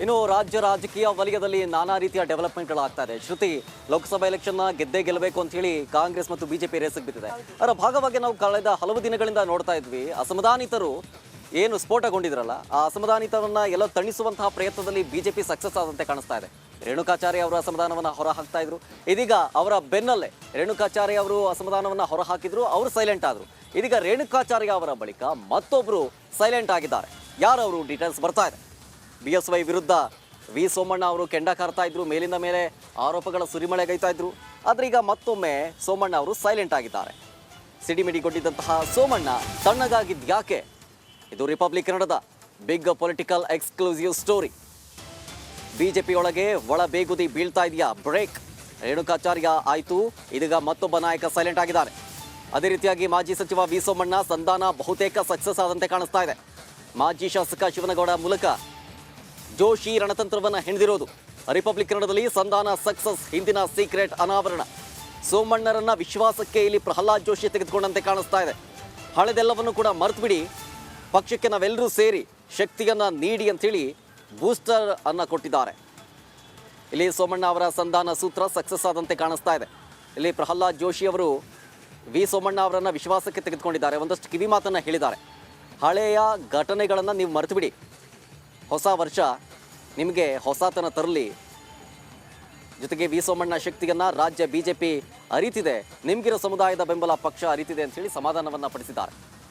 ಇನ್ನು ರಾಜ್ಯ ರಾಜಕೀಯ ವಲಯದಲ್ಲಿ ನಾನಾ ರೀತಿಯ ಡೆವಲಪ್ಮೆಂಟ್ಗಳಾಗ್ತಾ ಇದೆ. ಶ್ರುತಿ ಲೋಕಸಭಾ ಎಲೆಕ್ಷನ್ನ ಗೆದ್ದೇ ಗೆಲ್ಲಬೇಕು ಅಂತ ಹೇಳಿ ಕಾಂಗ್ರೆಸ್ ಮತ್ತು ಬಿಜೆಪಿ ರೇಸಿಗೆ ಬಿದ್ದಿದೆ. ಅದರ ಭಾಗವಾಗಿ ನಾವು ಕಳೆದ ಹಲವು ದಿನಗಳಿಂದ ನೋಡ್ತಾ ಇದ್ವಿ, ಅಸಮಾಧಾನಿತರು ಏನು ಸ್ಫೋಟಗೊಂಡಿದ್ರಲ್ಲ, ಆ ಅಸಮಾಧಾನಿತವನ್ನ ಎಲ್ಲ ತಣಿಸುವಂತಹ ಪ್ರಯತ್ನದಲ್ಲಿ ಬಿಜೆಪಿ ಸಕ್ಸಸ್ ಆದಂತೆ ಕಾಣಿಸ್ತಾ ಇದೆ. ರೇಣುಕಾಚಾರ್ಯ ಅವರು ಅಸಮಾಧಾನವನ್ನ ಹೊರ ಹಾಕ್ತಾ ಇದ್ರು. ಇದೀಗ ಅವರ ಬೆನ್ನಲ್ಲೇ ರೇಣುಕಾಚಾರ್ಯ ಅವರು ಅಸಮಾಧಾನವನ್ನ ಹೊರ ಹಾಕಿದ್ರು, ಅವರು ಸೈಲೆಂಟ್ ಆದ್ರು. ಇದೀಗ ರೇಣುಕಾಚಾರ್ಯ ಅವರ ಬಳಿಕ ಮತ್ತೊಬ್ರು ಸೈಲೆಂಟ್ ಆಗಿದ್ದಾರೆ. ಯಾರವರು ಡೀಟೇಲ್ಸ್ ಬರ್ತಾ ಇದೆ. BSY ವಿರುದ್ಧ ವಿ ಸೋಮಣ್ಣ ಅವರು ಕೆಂಡ ಕಾರ್ತಾ ಇದ್ರು, ಮೇಲಿಂದ ಮೇಲೆ ಆರೋಪಗಳ ಸುರಿಮಳೆಗೈತಾ ಇದ್ರು. ಆದ್ರೆ ಈಗ ಮತ್ತೊಮ್ಮೆ ಸೋಮಣ್ಣ ಅವರು ಸೈಲೆಂಟ್ ಆಗಿದ್ದಾರೆ. ಸಿಡಿಮಿಡಿಗೊಂಡಿದ್ದಂತಹ ಸೋಮಣ್ಣ ತಣ್ಣಗಾಗಿದ್ಯಾಕೆ? ಇದು ರಿಪಬ್ಲಿಕ್ ಕನ್ನಡದ big political exclusive story. BJP ಒಳಗೆ ಒಳ ಬೇಗುದಿ ಬೀಳ್ತಾ ಇದೆಯಾ? ಬ್ರೇಕ್. ರೇಣುಕಾಚಾರ್ಯ ಆಯ್ತು, ಇದೀಗ ಮತ್ತೊಬ್ಬ ನಾಯಕ ಸೈಲೆಂಟ್ ಆಗಿದ್ದಾರೆ. ಅದೇ ರೀತಿಯಾಗಿ ಮಾಜಿ ಸಚಿವ ವಿ ಸೋಮಣ್ಣ ಸಂಧಾನ ಬಹುತೇಕ ಸಕ್ಸಸ್ ಆದಂತೆ ಕಾಣಿಸ್ತಾ ಇದೆ. ಮಾಜಿ ಶಾಸಕ ಶಿವನಗೌಡ ಮೂಲಕ ಜೋಶಿ ರಣತಂತ್ರವನ್ನು ಹೆಣೆದಿರೋದು. ರಿಪಬ್ಲಿಕ್ ಕನ್ನಡದಲ್ಲಿ ಸಂಧಾನ ಸಕ್ಸಸ್, ಹಿಂದಿನ ಸೀಕ್ರೆಟ್ ಅನಾವರಣ. ಸೋಮಣ್ಣರನ್ನ ವಿಶ್ವಾಸಕ್ಕೆ ಇಲ್ಲಿ ಪ್ರಹ್ಲಾದ್ ಜೋಶಿ ತೆಗೆದುಕೊಂಡಂತೆ ಕಾಣಿಸ್ತಾ ಇದೆ. ಹಳೆದೆಲ್ಲವನ್ನು ಕೂಡ ಮರೆತು ಬಿಡಿ, ಪಕ್ಷಕ್ಕೆ ನಾವೆಲ್ಲರೂ ಸೇರಿ ಶಕ್ತಿಯನ್ನ ನೀಡಿ ಅಂತೇಳಿ ಬೂಸ್ಟರ್ ಅನ್ನ ಕೊಟ್ಟಿದ್ದಾರೆ. ಇಲ್ಲಿ ಸೋಮಣ್ಣ ಅವರ ಸಂಧಾನ ಸೂತ್ರ ಸಕ್ಸಸ್ ಆದಂತೆ ಕಾಣಿಸ್ತಾ ಇದೆ. ಇಲ್ಲಿ ಪ್ರಹ್ಲಾದ್ ಜೋಶಿ ಅವರು ವಿ ಸೋಮಣ್ಣ ಅವರನ್ನ ವಿಶ್ವಾಸಕ್ಕೆ ತೆಗೆದುಕೊಂಡಿದ್ದಾರೆ. ಒಂದಷ್ಟು ಕಿವಿ ಮಾತನ್ನ ಹೇಳಿದ್ದಾರೆ. ಹಳೆಯ ಘಟನೆಗಳನ್ನು ನೀವು ಮರೆತು ಬಿಡಿ, ಹೊಸ ವರ್ಷ ನಿಮಗೆ ಹೊಸತನ ತರಲಿ, ಜೊತೆಗೆ ವಿ ಸೋಮಣ್ಣ ಶಕ್ತಿಯನ್ನ ರಾಜ್ಯ ಬಿಜೆಪಿ ಅರಿತಿದೆ, ನಿಮ್ಗಿರೋ ಸಮುದಾಯದ ಬೆಂಬಲ ಪಕ್ಷ ಅರಿತಿದೆ ಅಂತ ಹೇಳಿ ಸಮಾಧಾನವನ್ನ ಪಡಿಸಿದ್ದಾರೆ.